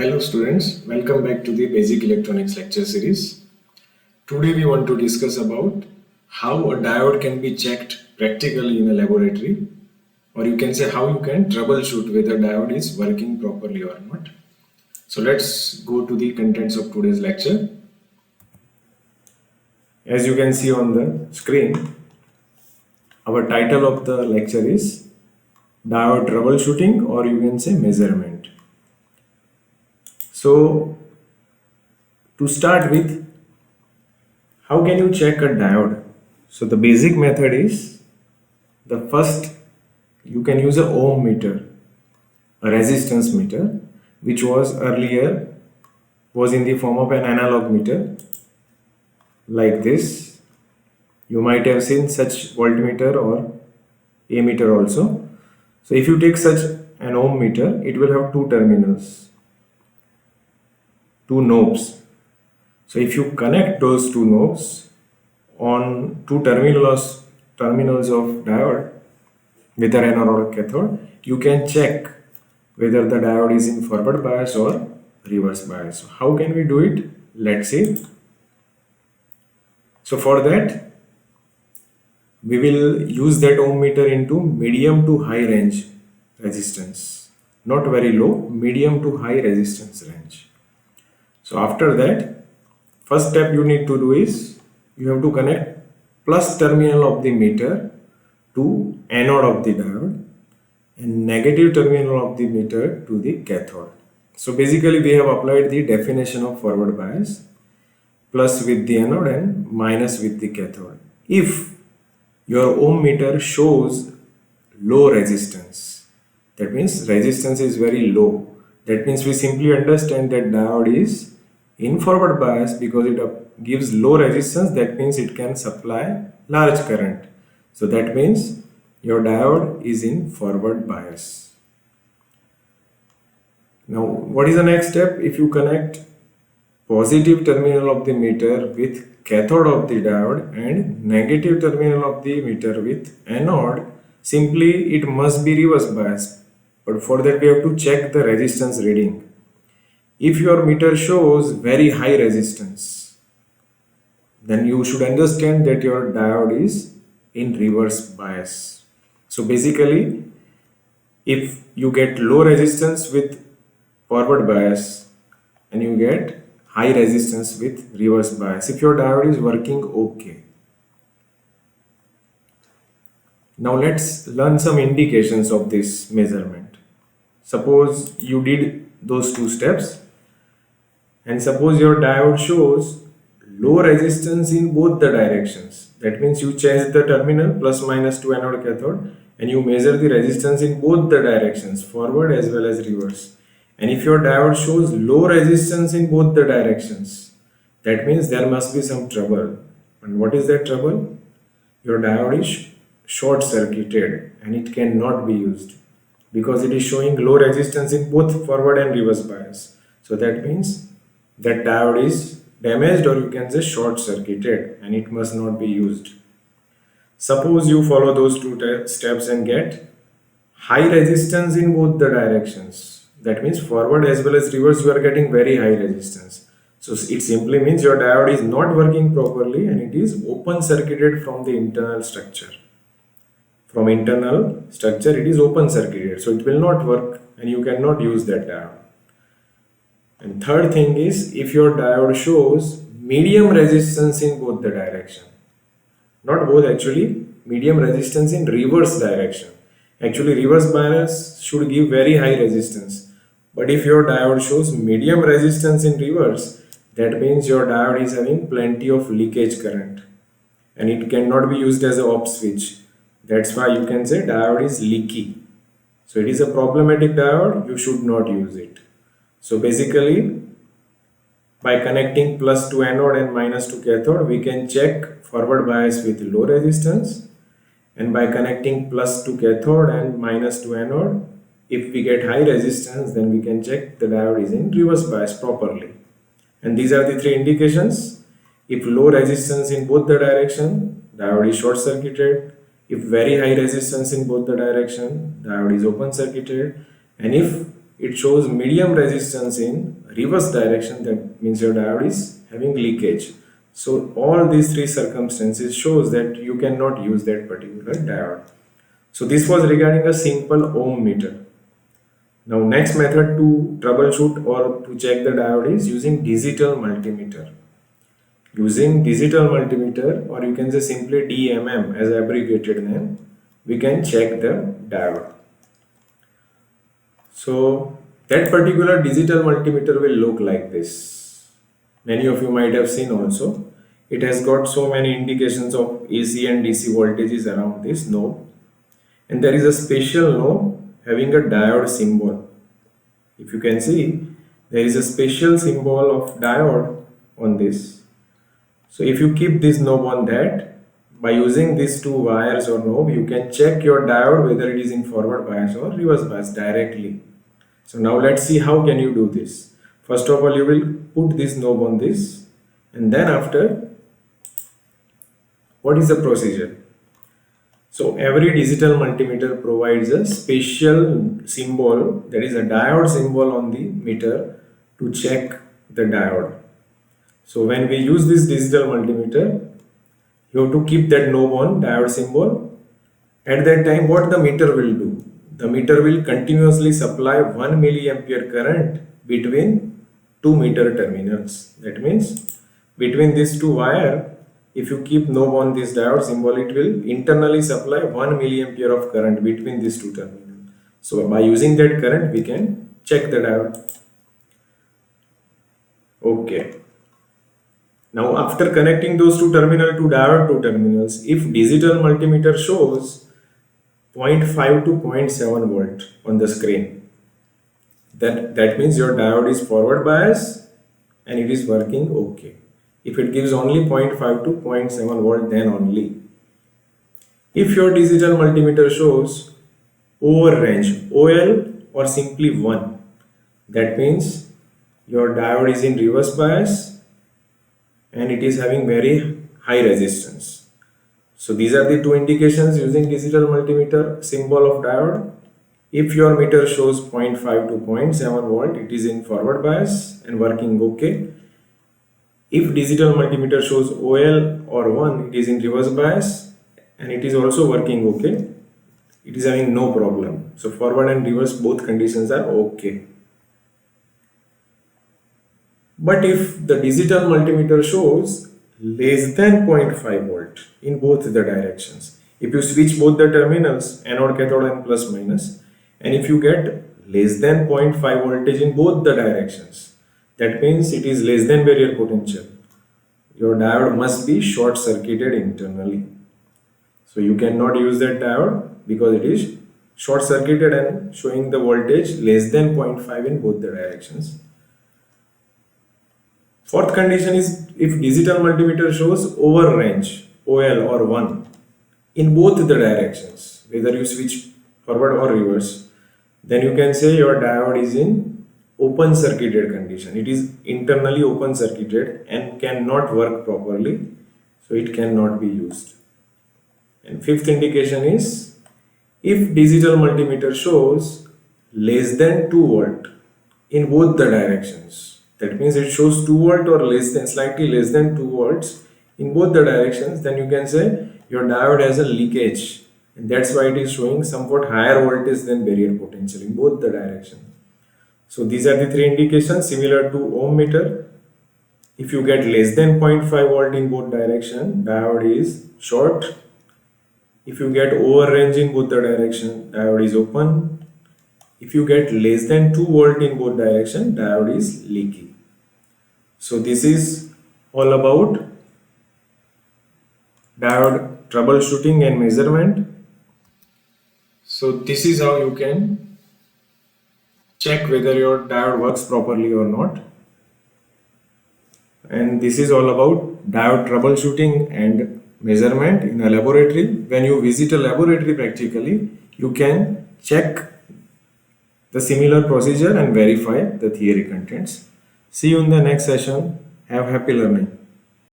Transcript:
Hello students, welcome back to the Basic Electronics lecture series. Today we want to discuss about how a diode can be checked practically in a laboratory, or you can say how you can troubleshoot whether diode is working properly or not. So let's go to the contents of today's lecture. As you can see on the screen, our title of the lecture is Diode Troubleshooting, or you can say measurement. So to start with, how can you check a diode? So the basic method is, the first you can use a ohm meter, a resistance meter, which was earlier was in the form of an analog meter like this. You might have seen such voltmeter or ammeter also. So if you take such an ohm meter, it will have two terminals, two knobs. So if you connect those two knobs on two terminals of diode, whether anode or cathode, you can check whether the diode is in forward bias or reverse bias. So how can we do it? Let's see. So for that, we will use that ohm meter into medium to high range resistance, not very low, medium to high resistance range. So after that, first step you need to do is, you have to connect plus terminal of the meter to anode of the diode and negative terminal of the meter to the cathode. So basically we have applied the definition of forward bias, plus with the anode and minus with the cathode. If your ohm meter shows low resistance, that means resistance is very low, that means we simply understand that diode is in forward bias because it gives low resistance. That means it can supply large current. So that means your diode is in forward bias. Now what is the next step? If you connect positive terminal of the meter with cathode of the diode and negative terminal of the meter with anode, simply it must be reverse bias. But for that we have to check the resistance reading. If your meter shows very high resistance, then you should understand that your diode is in reverse bias. So basically, if you get low resistance with forward bias and you get high resistance with reverse bias, if your diode is working okay. Now let's learn some indications of this measurement. Suppose you did those two steps, and suppose your diode shows low resistance in both the directions. That means you change the terminal plus minus to anode cathode and you measure the resistance in both the directions, forward as well as reverse. And if your diode shows low resistance in both the directions, that means there must be some trouble. And what is that trouble? Your diode is short circuited and it cannot be used because it is showing low resistance in both forward and reverse bias. So that means that diode is damaged, or you can say short circuited, and it must not be used. Suppose you follow those two steps and get high resistance in both the directions. That means forward as well as reverse you are getting very high resistance. So it simply means your diode is not working properly and it is open circuited from the internal structure. From internal structure it is open circuited, so it will not work and you cannot use that diode. And third thing is, if your diode shows medium resistance in both the direction, not both actually, medium resistance in reverse direction. Actually reverse bias should give very high resistance, but if your diode shows medium resistance in reverse, that means your diode is having plenty of leakage current and it cannot be used as a off switch. That's why you can say diode is leaky. So it is a problematic diode, you should not use it. So basically, by connecting plus to anode and minus to cathode, we can check forward bias with low resistance, and by connecting plus to cathode and minus to anode, if we get high resistance, then we can check the diode is in reverse bias properly. And these are the three indications. If low resistance in both the direction, diode is short circuited. If very high resistance in both the direction, diode is open circuited. And if it shows medium resistance in reverse direction. That means your diode is having leakage. So all these three circumstances shows that you cannot use that particular diode. So this was regarding a simple ohm meter. Now next method to troubleshoot or to check the diode is using digital multimeter. Using digital multimeter, or you can say simply DMM as abbreviated name, we can check the diode. So that particular digital multimeter will look like this. Many of you might have seen also. It has got so many indications of AC and DC voltages around this knob. And there is a special knob having a diode symbol. If you can see, there is a special symbol of diode on this. So if you keep this knob on that, by using these two wires or knob, you can check your diode whether it is in forward bias or reverse bias directly. So now let's see how can you do this. First of all, you will put this knob on this, and then after, what is the procedure? So every digital multimeter provides a special symbol, that is a diode symbol on the meter to check the diode. So when we use this digital multimeter, you have to keep that knob on diode symbol. At that time, what the meter will do? The meter will continuously supply 1 milliampere current between two meter terminals. That means between these two wires, if you keep knob on this diode symbol, it will internally supply 1 milliampere of current between these two terminals. So by using that current, we can check the diode. Okay. Now after connecting those two terminals to diode two terminals, if digital multimeter shows 0.5 to 0.7 volt on the screen, that means your diode is forward bias and it is working okay. If it gives only 0.5 to 0.7 volt, then only. If your digital multimeter shows over range, OL or simply 1, that means your diode is in reverse bias and it is having very high resistance. So these are the two indications using digital multimeter symbol of diode. If your meter shows 0.5 to 0.7 volt, it is in forward bias and working okay. If digital multimeter shows OL or 1, it is in reverse bias and it is also working okay. It is having no problem. So forward and reverse, both conditions are okay. But if the digital multimeter shows less than 0.5 volt in both the directions, if you switch both the terminals, anode, cathode and plus minus, and if you get less than 0.5 voltage in both the directions, that means it is less than barrier potential. Your diode must be short circuited internally. So you cannot use that diode because it is short circuited and showing the voltage less than 0.5 in both the directions. Fourth condition is if digital multimeter shows over range, OL or 1 in both the directions, whether you switch forward or reverse, then you can say your diode is in open circuited condition. It is internally open circuited and cannot work properly, so it cannot be used. And fifth indication is if digital multimeter shows less than 2 volt in both the directions. That means it shows 2 volt or less than, slightly less than 2 volts in both the directions, then you can say your diode has a leakage, and that's why it is showing somewhat higher voltage than barrier potential in both the directions. So these are the three indications similar to ohm meter. If you get less than 0.5 volt in both directions, diode is short. If you get over range in both the directions, diode is open. If you get less than 2 volt in both directions, diode is leaky. So this is all about diode troubleshooting and measurement. So this is how you can check whether your diode works properly or not. And this is all about diode troubleshooting and measurement in a laboratory. When you visit a laboratory practically, you can check the similar procedure and verify the theory contents. See you in the next session. Have happy learning.